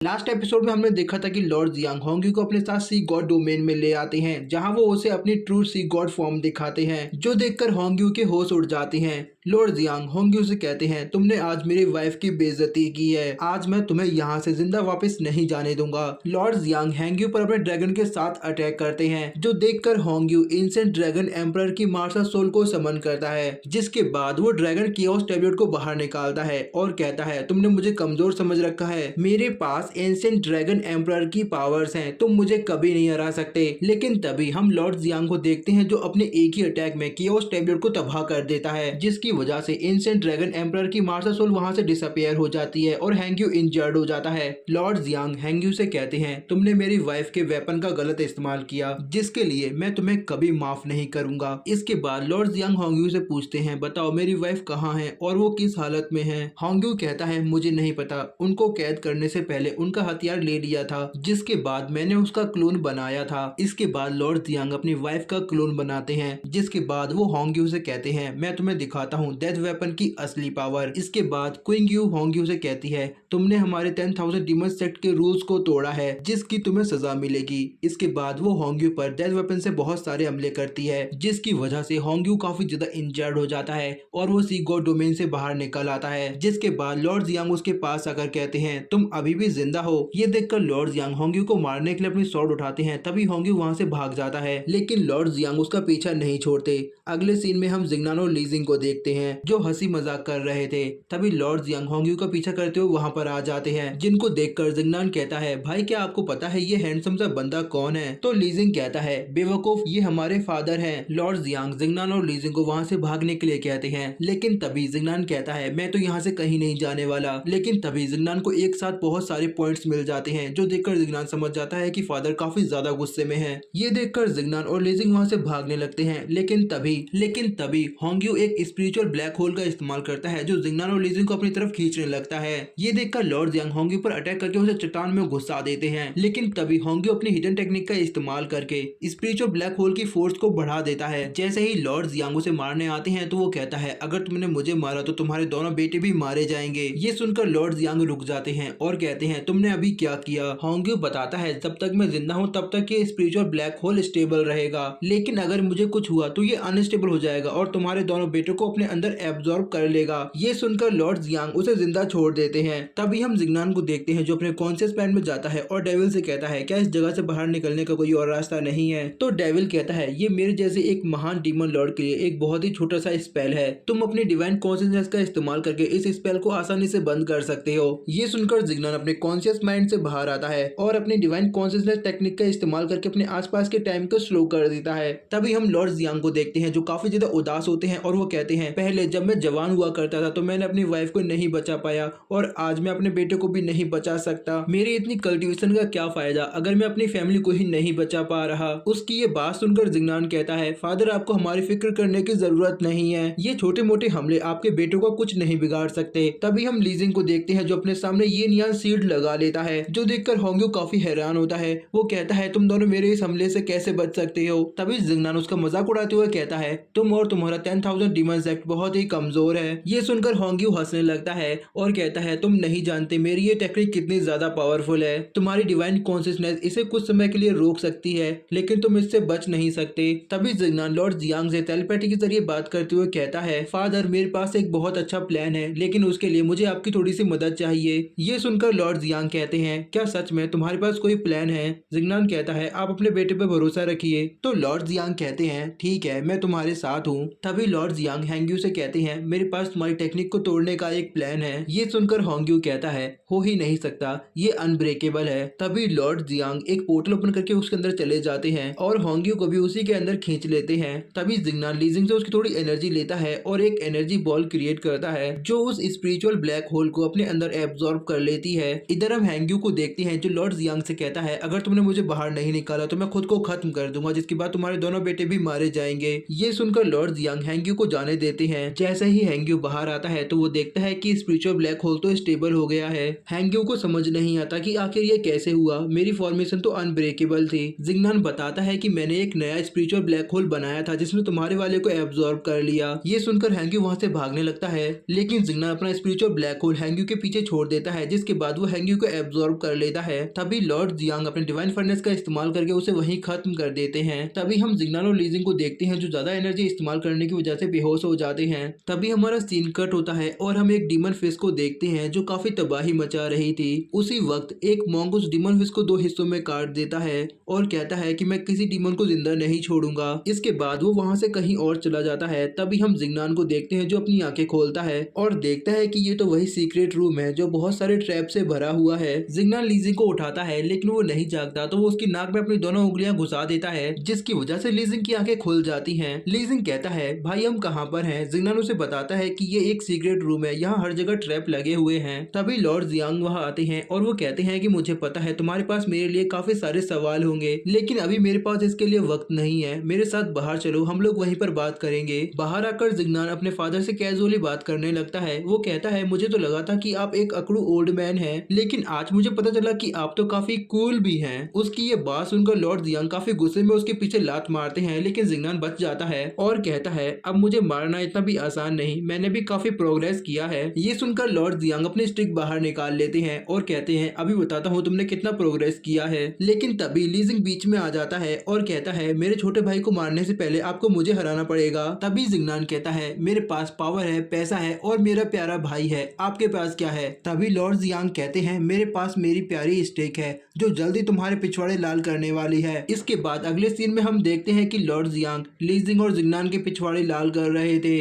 Last episode में हमने देखा था कि लॉर्ड जियांग होंग्यू को अपने साथ सी गॉड डोमेन में ले आते हैं, जहां वो उसे अपनी ट्रू सी गॉड फॉर्म दिखाते हैं, जो देखकर होंग्यू के होश उड़ जाते हैं। लॉर्ड जियांग होंग्यू से कहते हैं, तुमने आज मेरी वाइफ की बेइज्जती की है, आज मैं तुम्हें यहाँ से जिंदा वापस नहीं जाने दूंगा। लॉर्ड जियांग होंग्यू पर अपने ड्रैगन के साथ अटैक करते हैं, जो देखकर होंग्यू एंशिएंट ड्रैगन एम्परर की मार्शल सोल को समन करता है, जिसके बाद वो ड्रैगन कियोस टैबलेट को बाहर निकालता है और कहता है, तुमने मुझे कमजोर समझ रखा है, मेरे पास एंशिएंट ड्रैगन एम्परर की पावर्स हैं, तुम मुझे कभी नहीं हरा सकते। लेकिन तभी हम लॉर्ड जियांग को देखते हैं, जो अपने एक ही अटैक में कियोस टैबलेट को तबाह कर देता है, जिसकी वजह से एंशिएंट ड्रैगन एम्परर की मार्शल सोल वहां से डिसअपियर हो जाती है और होंग्यू इंजर्ड हो जाता है। लॉर्ड जियांग होंग्यू से कहते हैं, तुमने मेरी वाइफ के वेपन का गलत इस्तेमाल किया, जिसके लिए मैं तुम्हें कभी माफ नहीं करूंगा। इसके बाद लॉर्ड जियांग होंग्यू से पूछते हैं, बताओ मेरी वाइफ कहाँ है और वो किस हालत में है। होंग्यू कहता है, मुझे नहीं पता, उनको कैद करने से पहले उनका हथियार ले लिया था, जिसके बाद मैंने उसका क्लोन बनाया था। इसके बाद लॉर्ड जियांग अपनी वाइफ का क्लोन बनाते हैं, जिसके बाद वो होंग्यू से कहते हैं, मैं तुम्हें दिखाता हूँ डेथ वेपन की असली पावर। इसके बाद क्विंग यू होंग्यू से कहती है, तुमने हमारे 10,000 डीमन सेक्ट के रूल्स को तोड़ा है, जिसकी तुम्हें सजा मिलेगी। इसके बाद वो होंग्यू पर डेथ वेपन से बहुत सारे हमले करती है, जिसकी वजह से होंग्यू काफी ज्यादा इंजर्ड हो जाता है और वो सी गॉड डोमेन से बाहर निकल आता है। जिसके बाद लॉर्ड जियांग उसके पास आकर कहते हैं, तुम अभी भी जिंदा हो। ये देखकर लॉर्ड जियांग होंग्यू को मारने के लिए अपनी स्वॉर्ड उठाते हैं, तभी होंग्यू वहां से भाग जाता है, लेकिन लॉर्ड जियांग उसका पीछा नहीं छोड़ते। अगले सीन में हम जिंगनान और लीजिंग को देखते हैं, जो हंसी मजाक कर रहे थे। तभी लॉर्ड जियांग होंग्यू का पीछा करते हुए वहां पर आ जाते हैं, जिनको देखकर जिंगनान कहता है, भाई क्या आपको पता है ये हैंडसम सा बंदा कौन है? तो लीजिंग कहता है, बेवकूफ, ये हमारे फादर हैं। लॉर्ड जियांग जिंगनान और लीजिंग को वहां से भागने के लिए कहते हैं, लेकिन तभी जिंगनान कहता है, मैं तो यहाँ से कहीं नहीं जाने वाला। लेकिन तभी जिंगनान को एक साथ बहुत सारे पॉइंट्स मिल जाते हैं, जो देखकर जिंगनान समझ जाता है कि फादर काफी ज्यादा गुस्से में है। ये देखकर जिंगनान और लीजिंग वहां से भागने लगते हैं, लेकिन तभी होंग्यू एक स्पिरिचुअल ब्लैक होल का इस्तेमाल करता है, जो जिंगनान और लीजिंग को अपनी तरफ खींचने लगता है। ये देखकर लॉर्ड जियांग होंग्यू पर अटैक करके उसे चट्टान में घुसा देते हैं, लेकिन तभी होंग्यू अपनी हिडन टेक्निक का इस्तेमाल करके स्पिरिचुअल ब्लैक होल की फोर्स को बढ़ा देता है। जैसे ही लॉर्ड जियांग उसे मारने आते हैं, तो वो कहता है, अगर तुमने मुझे मारा तो तुम्हारे दोनों बेटे भी मारे जाएंगे। ये सुनकर लॉर्ड जियांग रुक जाते हैं और कहते हैं, तुमने अभी क्या किया? होंग्यू बताता है, जब तक मैं जिंदा हूँ तब तक ये स्पिरिचुअल ब्लैक होल स्टेबल रहेगा, लेकिन अगर मुझे कुछ हुआ तो ये अनस्टेबल हो जाएगा और तुम्हारे दोनों बेटों को अपने अंदर एब्जॉर्ब कर लेगा। ये सुनकर लॉर्ड जियांग उसे जिंदा छोड़ देते हैं। तभी हम जिंगनान को देखते हैं, जो अपने कॉन्शियस प्लान में जाता है और डेविल से कहता है, क्या इस जगह से बाहर निकलने का कोई और रास्ता नहीं है? तो डेविल कहता है, ये मेरे जैसे एक महान डीमन लॉर्ड के लिए एक बहुत ही छोटा सा स्पेल है, तुम अपनी डिवाइन कॉन्शियसनेस का इस्तेमाल करके इस स्पेल को आसानी से बंद कर सकते हो। ये सुनकर जिंगनान अपने कॉन्शियस माइंड से बाहर आता है और अपनी डिवाइन कॉन्शियसनेस टेक्निक का इस्तेमाल करके अपने आसपास के टाइम को स्लो कर देता है। तभी हम लॉर्ड जियांग को देखते हैं, जो काफी ज्यादा उदास होते हैं और वो कहते हैं, पहले जब मैं जवान हुआ करता था तो मैंने अपनी वाइफ को नहीं बचा पाया और आज मैं अपने बेटे को भी नहीं बचा सकता। मेरी इतनी कल्टीवेशन का क्या फायदा अगर मैं अपनी फैमिली को ही नहीं बचा पा रहा। उसकी ये बात सुनकर जिंगनान कहता है, फादर आपको हमारी फिक्र करने की जरूरत नहीं है, ये छोटे मोटे हमले आपके बेटों को कुछ नहीं बिगाड़ सकते। तभी हम लीजिंग को देखते हैं, जो अपने सामने ये नियान सीड लगा लेता है, जो देखकर होंग्यू काफी हैरान होता है। वो कहता है, तुम दोनों मेरे इस हमले से कैसे बच सकते हो? तभी जिंगनान उसका मजाक उड़ाते हुए कहता है, तुम और तुम्हारा 10,000 डीमन सेक्ट बहुत ही कमजोर है। ये सुनकर होंग्यू हंसने लगता है और कहता है, तुम नहीं जानते मेरी ये टेक्निक कितनी ज्यादा पावरफुल है। तुम्हारी डिवाइन कॉन्शियसनेस इसे कुछ समय के लिए रोक सकती है, लेकिन तुम इससे बच नहीं सकते। तभी जिंगनान लॉर्ड जियांग से टेलीपैथी के जरिए बात करते हुए कहता है, फादर मेरे पास एक बहुत अच्छा प्लान है, लेकिन उसके लिए मुझे आपकी थोड़ी सी मदद चाहिए। ये सुनकर लॉर्ड जियांग कहते हैं, क्या सच में तुम्हारे पास कोई प्लान है? जिंगनान कहता है, आप अपने बेटे पे भरोसा रखिए। तो लॉर्ड जियांग कहते हैं, ठीक है, मैं तुम्हारे साथ हूँ। तभी लॉर्ड जियांग होंग्यू से कहते हैं, मेरे पास तुम्हारी टेक्निक को तोड़ने का एक प्लान है। ये सुनकर होंग्यू कहता है, हो ही नहीं सकता, ये अनब्रेकेबल है। तभी लॉर्ड जियांग एक पोर्टल ओपन करके उसके अंदर चले जाते हैं और होंग्यू को भी उसी के अंदर खींच लेते हैं। तभी जिंगनान लीजिंग से उसकी थोड़ी एनर्जी लेता है और एक एनर्जी बॉल क्रिएट करता है, जो उस स्पिरिचुअल ब्लैक होल को अपने अंदर एब्जॉर्ब कर लेती है। इधर हम होंग्यू को देखते हैं, जो लॉर्ड जियांग से कहता है, अगर तुमने मुझे बाहर नहीं निकाला तो मैं खुद को खत्म कर दूंगा, जिसके बाद तुम्हारे दोनों बेटे भी मारे जाएंगे। ये सुनकर लॉर्ड जियांग होंग्यू को जाने देते देते हैं। जैसे ही हैंग्यू बाहर आता है तो वो देखता है कि स्पिरिचुअल ब्लैक होल तो स्टेबल हो गया है। हैंग्यू को समझ नहीं आता कि आखिर ये कैसे हुआ, मेरी फॉर्मेशन तो अनब्रेकेबल थी। जिंगनान बताता है कि मैंने एक नया स्पिरिचुअल ब्लैक होल बनाया था जिसने तुम्हारे वाले को एब्जॉर्ब कर लिया। ये सुनकर हैंग्यू वहां से भागने लगता है, लेकिन जिंगनान अपना स्पिरिचुअल ब्लैक होल हैंग्यू के पीछे छोड़ देता है, जिसके बाद वो हैंग्यू को एब्जॉर्ब कर लेता है। तभी लॉर्ड जियांग अपने डिवाइन फर्नेस का इस्तेमाल करके उसे वहीं खत्म कर देते हैं। तभी हम जिंगनान और लीजिंग को देखते हैं जो ज्यादा एनर्जी इस्तेमाल करने की वजह से बेहोश हो जाते हैं। तभी हमारा सीन कट होता है और हम एक डीमन फिश को देखते हैं जो काफी तबाही मचा रही थी। उसी वक्त एक मॉन्क उस डीमन फिश को 2 हिस्सों में काट देता है और कहता है कि मैं किसी डीमन को जिंदा नहीं छोड़ूंगा। इसके बाद वो वहां से कहीं और चला जाता है। तभी हम जिंगनान को देखते हैं जो अपनी आंखें खोलता है और देखता है कि ये तो वही सीक्रेट रूम है जो बहुत सारे ट्रैप से भरा हुआ है। जिंगनान लीजिंग को उठाता है लेकिन वो नहीं जागता, तो वो उसकी नाक में अपनी दोनों उंगलियां घुसा देता है जिसकी वजह से लीजिंग की आंखें खुल जाती हैं। लीजिंग कहता है भाई हम कहाँ पर हैं। जिंगनान उसे बताता है कि ये एक सीक्रेट रूम है, यहाँ हर जगह ट्रैप लगे हुए हैं। तभी लॉर्ड जियांग वहाँ आते हैं और वो कहते हैं कि मुझे पता है तुम्हारे पास मेरे लिए काफी सारे सवाल होंगे, लेकिन अभी मेरे पास इसके लिए वक्त नहीं है। मेरे साथ बाहर चलो, हम लोग वहीं पर बात करेंगे। बाहर आकर जिंगनान अपने फादर से कैजुअली बात करने लगता है। वो कहता है मुझे तो लगा था कि आप एक अकड़ू ओल्ड मैन हैं, लेकिन आज मुझे पता चला कि आप तो काफी कूल भी हैं। उसकी ये बात सुनकर लॉर्ड जियांग काफी गुस्से में उसके पीछे लात मारते हैं, लेकिन जिंगनान बच जाता है और कहता है अब मुझे मारना इतना भी आसान नहीं, मैंने भी काफी प्रोग्रेस किया है। ये सुनकर लॉर्ड जियांग अपनी स्टिक बाहर निकाल लेते हैं और कहते हैं अभी बताता हूँ तुमने कितना प्रोग्रेस किया है। लेकिन तभी लीजिंग बीच में आ जाता है और कहता है मेरे छोटे भाई को मारने से पहले आपको मुझे हराना पड़ेगा। तभी जिंगनान कहता है मेरे पास पावर है, पैसा है और मेरा प्यारा भाई है, आपके पास क्या है। तभी लॉर्ड जियांग कहते हैं मेरे पास मेरी प्यारी स्टिक है जो जल्दी तुम्हारे पिछवाड़े लाल करने वाली है। इसके बाद अगले सीन में हम देखते हैं कि लॉर्ड जियांग लीजिंग और जिंगनान के पिछवाड़े लाल कर रहे थे।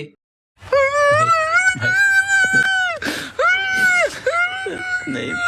नहीं भाई,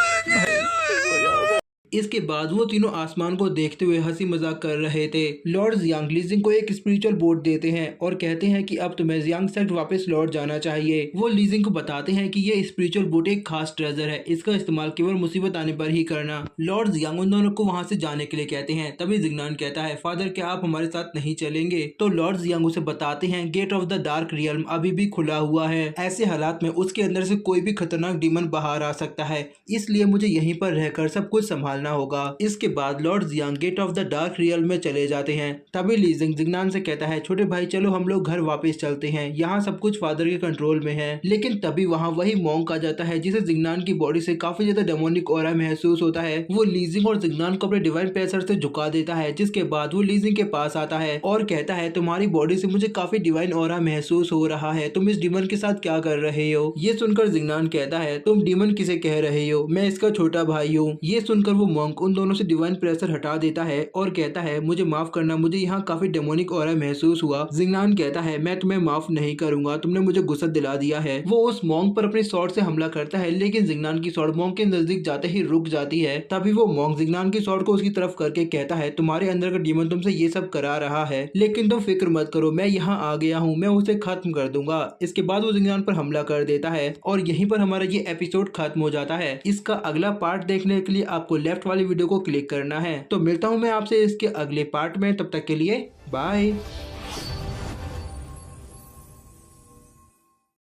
इसके बाद वो तीनों आसमान को देखते हुए हंसी मजाक कर रहे थे। लॉर्ड जियांग लीजिंग को एक स्पिरिचुअल बोर्ड देते हैं और कहते हैं कि अब तुम्हें जियांग सेक्ट वापस लौट जाना चाहिए। वो लीजिंग को बताते हैं कि ये स्पिरिचुअल बोर्ड एक खास ट्रेजर है, इसका इस्तेमाल केवल मुसीबत आने पर ही करना। लॉर्ड जियांग उन दोनों को वहां से जाने के लिए कहते हैं। तभी जिंगनान कहता है फादर क्या आप हमारे साथ नहीं चलेंगे। तो लॉर्ड जियांग उसे बताते हैं gate of the dark realm अभी भी खुला हुआ है, ऐसे हालात में उसके अंदर से कोई भी खतरनाक डीमन बाहर आ सकता है, इसलिए मुझे यहीं पर रहकर सब कुछ संभाल होगा। इसके बाद lord Jiang gate of the dark realm में चले जाते हैं। तभी लीजिंग जिंगनान से कहता है छोटे भाई चलो हम लोग घर वापस चलते हैं, यहाँ सब कुछ फादर के कंट्रोल में है। लेकिन तभी वहाँ वही मॉन्क आ जाता है जिसे जिंगनान की बॉडी से काफी ज्यादा डेमोनिक ऑरा महसूस होता है। वो लीजिंग और जिंगनान को अपने डिवाइन प्रेशर से झुका देता है, जिसके बाद वो लीजिंग के पास आता है और कहता है तुम्हारी बॉडी से मुझे काफी डिवाइन ऑरा महसूस हो रहा है, तुम इस डीमन के साथ क्या कर रहे हो। ये सुनकर जिंगनान कहता है तुम डीमन किसे कह रहे हो, मैं इसका छोटा भाई हूँ। ये सुनकर वो मॉन्क उन दोनों से डिवाइन प्रेशर हटा देता है और कहता है मुझे माफ करना, मुझे यहाँ काफी डेमोनिक ऑरा महसूस हुआ। जिंगनान कहता है मैं तुम्हें माफ नहीं करूंगा, तुमने मुझे गुस्सा दिला दिया है। वो उस मॉन्क पर अपनी स्वॉर्ड से हमला करता है, लेकिन जिंगनान की स्वॉर्ड मॉन्क के नजदीक जाते ही रुक जाती है। तभी वो मॉन्क जिंगनान की स्वॉर्ड को उसकी तरफ करके कहता है तुम्हारे अंदर का डीमन तुमसे ये सब करा रहा है, लेकिन तुम फिक्र मत करो, मैं यहाँ आ गया हूँ, मैं उसे खत्म कर दूंगा। इसके बाद वो जिंगनान पर हमला कर देता है और यहीं पर हमारा ये एपिसोड खत्म हो जाता है। इसका अगला पार्ट देखने के लिए आपको लेफ्ट वाली वीडियो को क्लिक करना है। तो मिलता हूँ मैं आपसे इसके अगले पार्ट में, तब तक के लिए बाय।